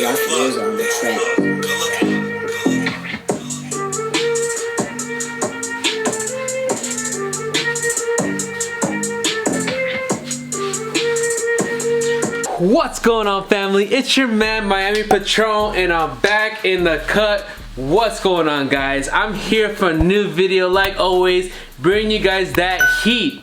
lock ears on the track. What's going on, family? It's your man Miami Patron, and I'm back in the cut. What's going on, guys? I'm here for a new video, like always, bringing you guys that heat.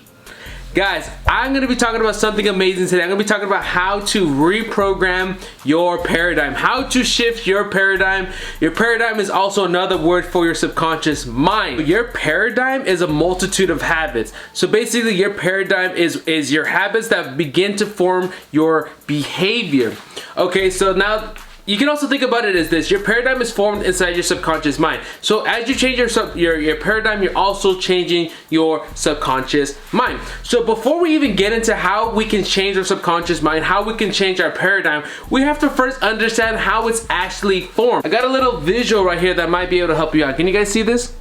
Guys, I'm going to be talking about something amazing today. I'm going to be talking about how to reprogram your paradigm, how to shift your paradigm. Your paradigm is also another word for your subconscious mind. Your paradigm is a multitude of habits. So basically, your paradigm is your habits that begin to form your behavior. Okay, so now you can also think about it as this: your paradigm is formed inside your subconscious mind. So as you change your paradigm, you're also changing your subconscious mind. So before we even get into how we can change our subconscious mind, how we can change our paradigm, we have to first understand how it's actually formed. I got a little visual right here that might be able to help you out. Can you guys see this?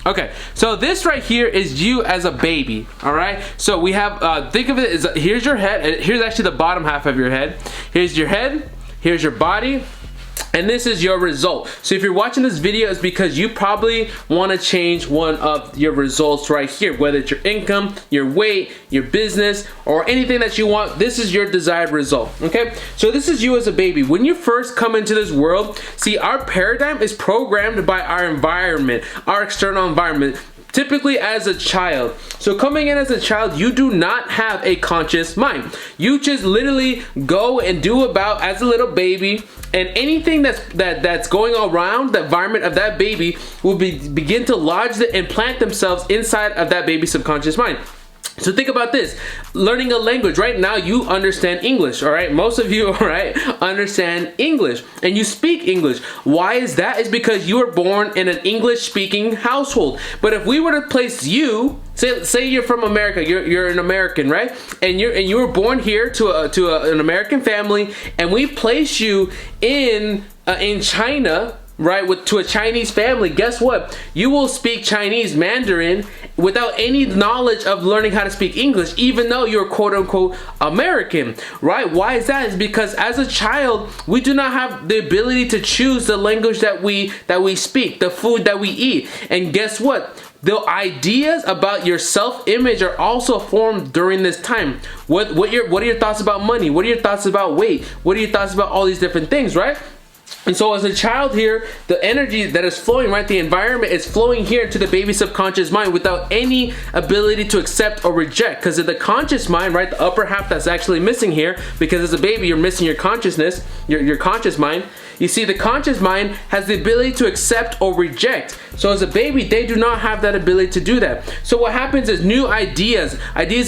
Okay, so this right here is you as a baby, all right? So we have, think of it as, here's your head, here's actually the bottom half of your head. Here's your head, here's your body, and this is your result. So if you're watching this video, it's because you probably want to change one of your results right here, whether it's your income, your weight, your business, or anything that you want. This is your desired result, okay? So this is you as a baby. When you first come into this world, see, our paradigm is programmed by our environment, our external environment, typically as a child. So coming in as a child, you do not have a conscious mind. You just literally go and do about as a little baby, and anything that's going around the environment of that baby will begin to lodge and plant themselves inside of that baby's subconscious mind. So think about this: learning a language. Right now you understand English, all right? Most of you, all right, understand English and you speak English. Why is that? It's because you were born in an English speaking household. But if we were to place you, say you're from America, you're an American, right? And you were born here to an American family, and we place you in China, right, to a Chinese family. Guess what? You will speak Chinese Mandarin without any knowledge of learning how to speak English, even though you're quote-unquote American, right? Why is that? It's because as a child, we do not have the ability to choose the language that we speak, the food that we eat. And guess what? The ideas about your self-image are also formed during this time. What are your thoughts about money? What are your thoughts about weight? What are your thoughts about all these different things, right? And so as a child here, the energy that is flowing, right, the environment is flowing here into the baby's subconscious mind without any ability to accept or reject. Because of the conscious mind, right, the upper half that's actually missing here, because as a baby you're missing your consciousness, your conscious mind. You see, the conscious mind has the ability to accept or reject. So as a baby, they do not have that ability to do that. So what happens is new ideas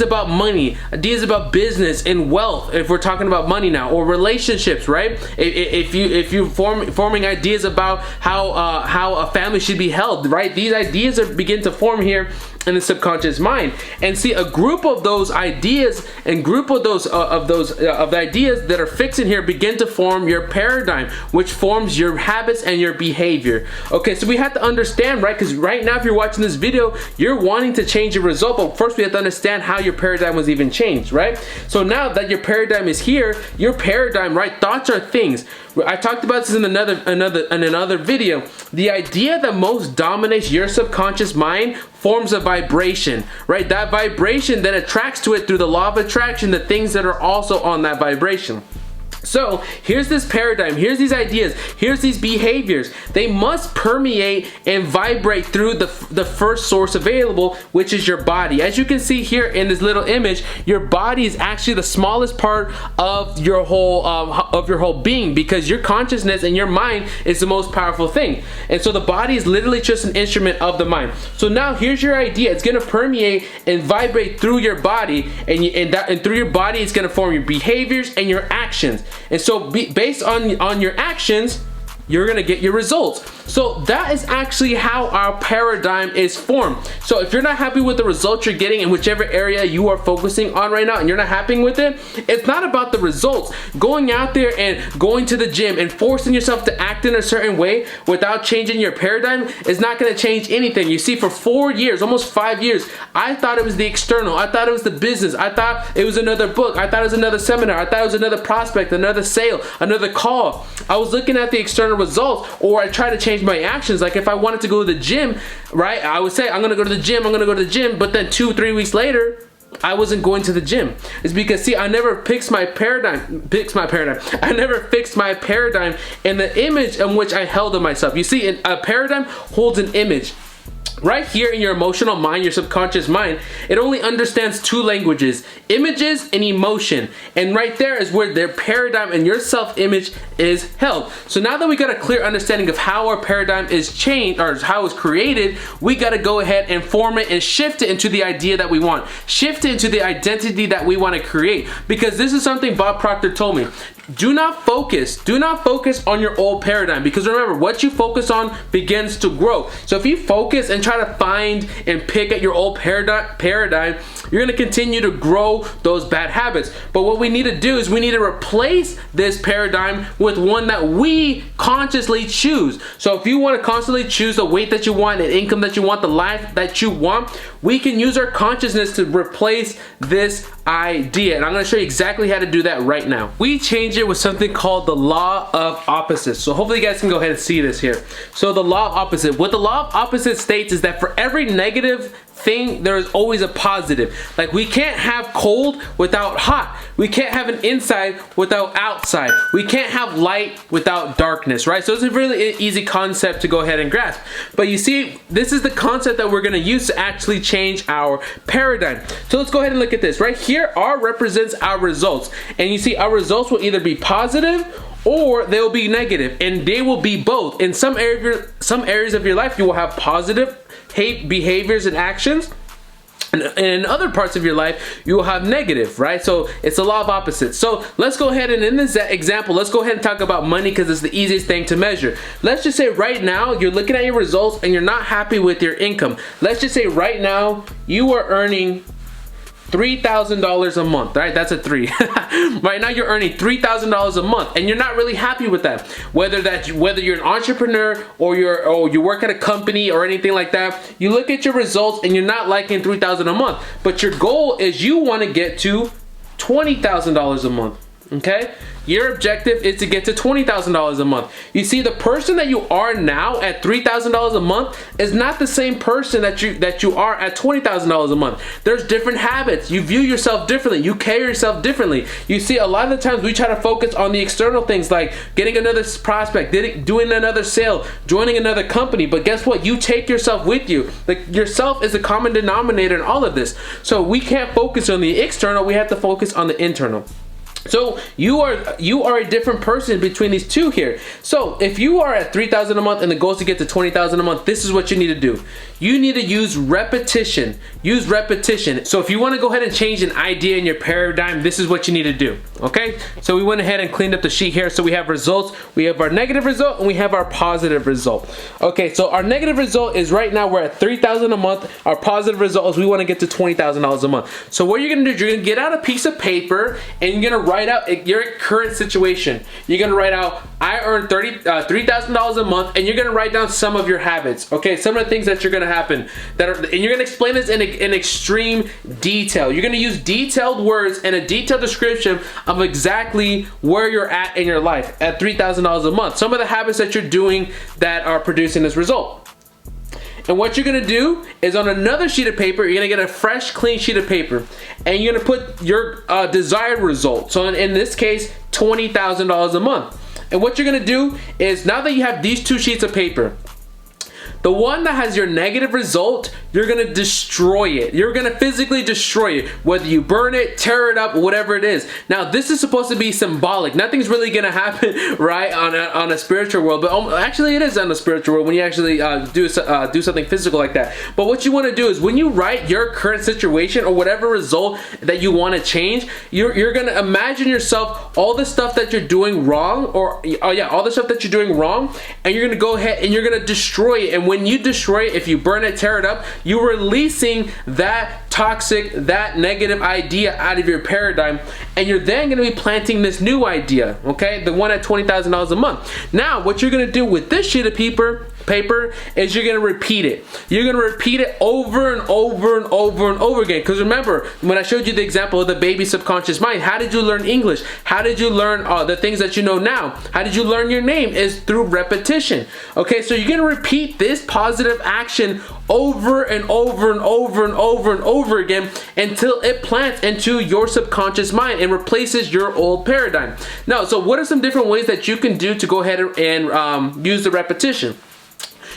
about money, ideas about business and wealth, if we're talking about money now, or relationships, right? If you forming ideas about how a family should be held, right? These ideas begin to form here in the subconscious mind. And see, a group of those ideas and group of the ideas that are fixed in here begin to form your paradigm, which forms your habits and your behavior. Okay, so we have to understand, right? Because right now, if you're watching this video, you're wanting to change your result, but first we have to understand how your paradigm was even changed, right? So now that your paradigm is here, your paradigm, right? Thoughts are things. I talked about this in another video. The idea that most dominates your subconscious mind forms a vibration, right? That vibration then attracts to it through the law of attraction the things that are also on that vibration. So here's this paradigm, here's these ideas, here's these behaviors. They must permeate and vibrate through the first source available, which is your body. As you can see here in this little image, your body is actually the smallest part of your whole being, because your consciousness and your mind is the most powerful thing. And so the body is literally just an instrument of the mind. So now here's your idea. It's gonna permeate and vibrate through your body, and through your body it's gonna form your behaviors and your actions. And so based on your actions, you're gonna get your results. So that is actually how our paradigm is formed. So if you're not happy with the results you're getting in whichever area you are focusing on right now and you're not happy with it, it's not about the results. Going out there and going to the gym and forcing yourself to act in a certain way without changing your paradigm is not gonna change anything. You see, for 4 years, almost 5 years, I thought it was the external, I thought it was the business, I thought it was another book, I thought it was another seminar, I thought it was another prospect, another sale, another call. I was looking at the external results, or I try to change my actions. Like if I wanted to go to the gym, right, I would say I'm gonna go to the gym, I'm gonna go to the gym, but then 2-3 weeks later I wasn't going to the gym. It's because, see, I never fixed my paradigm. I never fixed my paradigm and the image in which I held of myself. You see, a paradigm holds an image. Right here in your emotional mind, your subconscious mind, it only understands 2 languages, images and emotion. And right there is where their paradigm and your self-image is held. So now that we got a clear understanding of how our paradigm is changed, or how it's created, we got to go ahead and form it and shift it into the idea that we want. Shift it into the identity that we want to create. Because this is something Bob Proctor told me. Do not focus on your old paradigm, because remember, what you focus on begins to grow. So if you focus and try to find and pick at your old paradigm, you're gonna continue to grow those bad habits. But what we need to do is we need to replace this paradigm with one that we consciously choose. So if you want to constantly choose the weight that you want, the income that you want, the life that you want, we can use our consciousness to replace this idea. And I'm going to show you exactly how to do that right now. We change it with something called the law of opposites. So hopefully you guys can go ahead and see this here. So the law of opposite. What the law of opposite states is that for every negative thing, there is always a positive. Like, we can't have cold without hot. We can't have an inside without outside. We can't have light without darkness, right? So it's a really easy concept to go ahead and grasp. But you see, this is the concept that we're gonna use to actually change our paradigm. So let's go ahead and look at this. Right here, R represents our results. And you see, our results will either be positive or they'll be negative, and they will be both. In some areas of your life, you will have positive behaviors and actions, and in other parts of your life, you will have negative, right? So it's a law of opposites. So let's go ahead and in this example, let's go ahead and talk about money, because it's the easiest thing to measure. Let's just say right now, you're looking at your results and you're not happy with your income. Let's just say right now, you are earning $3,000 a month, right? That's a 3. Right now you're earning $3,000 a month, and you're not really happy with that. Whether you're an entrepreneur or you work at a company or anything like that, you look at your results and you're not liking $3,000 a month. But your goal is you want to get to $20,000 a month. Okay? Your objective is to get to $20,000 a month. You see, the person that you are now at $3,000 a month is not the same person that you are at $20,000 a month. There's different habits. You view yourself differently. You carry yourself differently. You see, a lot of the times we try to focus on the external things, like getting another prospect, doing another sale, joining another company. But guess what? You take yourself with you. Like, yourself is a common denominator in all of this. So we can't focus on the external. We have to focus on the internal. So you are a different person between these two here. So if you are at $3,000 a month and the goal is to get to $20,000 a month, this is what you need to do. You need to use repetition. Use repetition. So if you want to go ahead and change an idea in your paradigm, this is what you need to do. Okay? So we went ahead and cleaned up the sheet here. So we have results, we have our negative result, and we have our positive result. Okay, so our negative result is right now we're at $3,000 a month. Our positive result is we want to get to $20,000 a month. So what you're gonna do is you're gonna get out a piece of paper and you're gonna write out your current situation. You're gonna write out, I earn $3,000 a month, and you're gonna write down some of your habits. Okay, some of the things that you're gonna happen and you're gonna explain this in extreme detail. You're gonna use detailed words and a detailed description of exactly where you're at in your life at $3,000 a month. Some of the habits that you're doing that are producing this result. And what you're gonna do is on another sheet of paper, you're gonna get a fresh, clean sheet of paper, and you're gonna put your desired result. So in this case, $20,000 a month. And what you're gonna do is, now that you have these two sheets of paper, The one that has your negative result, you're gonna destroy it. You're gonna physically destroy it, whether you burn it, tear it up, whatever it is. Now, this is supposed to be symbolic. Nothing's really gonna happen, right, on a spiritual world, but actually it is on a spiritual world when you actually do something physical like that. But what you want to do is when you write your current situation or whatever result that you want to change, you're gonna imagine yourself all the stuff that you're doing wrong, or all the stuff that you're doing wrong, and you're gonna go ahead and you're gonna destroy it. And when you destroy it, if you burn it, tear it up, you're releasing that toxic, that negative idea out of your paradigm, and you're then going to be planting this new idea, okay, the one at $20,000 a month. Now what you're going to do with this sheet of paper is you're going to repeat it. You're going to repeat it over and over and over and over again, because remember when I showed you the example of the baby subconscious mind, how did you learn English? How did you learn the things that you know now? How did you learn your name? Is through repetition. Okay, so you're going to repeat this positive action over and over and over and over and over again until it plants into your subconscious mind and replaces your old paradigm. Now, so what are some different ways that you can do to go ahead and use the repetition?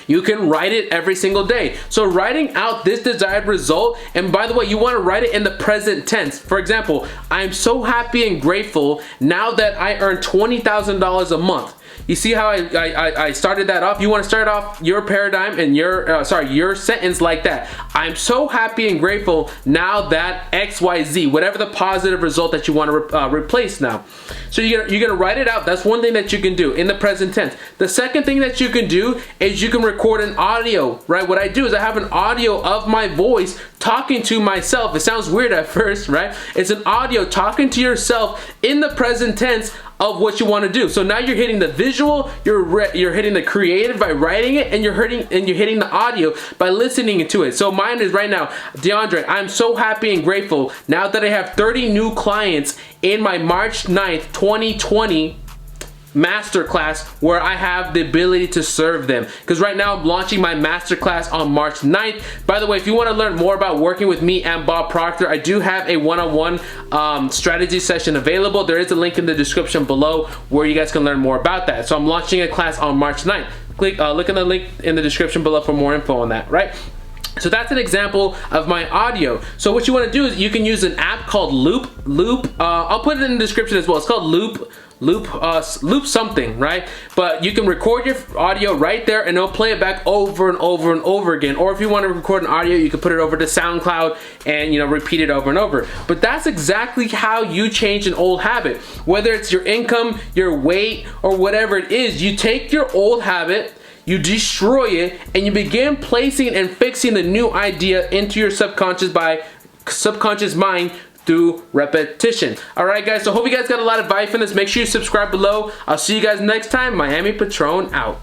You can write it every single day. So writing out this desired result, and by the way, you want to write it in the present tense. For example, I'm so happy and grateful now that I earn $20,000 a month. You see how I started that off? You want to start off your paradigm and your sentence like that. I'm so happy and grateful now that XYZ, whatever the positive result that you want to replace now. So you're gonna write it out. That's one thing that you can do in the present tense. The second thing that you can do is you can record an audio, right? What I do is I have an audio of my voice talking to myself. It sounds weird at first, right? It's an audio talking to yourself in the present tense of what you want to do. So now you're hitting the visual, you're hitting the creative by writing it, and you're hitting the audio by listening to it. So mine is right now, DeAndre, I'm so happy and grateful now that I have 30 new clients in my March 9th, 2020 masterclass, where I have the ability to serve them. Because right now I'm launching my masterclass on March 9th. By the way, if you want to learn more about working with me and Bob Proctor, I do have a one-on-one strategy session available. There is a link in the description below where you guys can learn more about that. So I'm launching a class on March 9th. Look in the link in the description below for more info on that, right? So that's an example of my audio. So what you want to do is you can use an app called Loop. I'll put it in the description as well. It's called Loop something, right? But you can record your audio right there and it'll play it back over and over and over again. Or if you want to record an audio, you can put it over to SoundCloud and repeat it over and over. But that's exactly how you change an old habit. Whether it's your income, your weight, or whatever it is, you take your old habit, you destroy it, and you begin placing and fixing the new idea into your subconscious mind through repetition. Alright guys, so hope you guys got a lot of value from this. Make sure you subscribe below. I'll see you guys next time. Miami Patron out.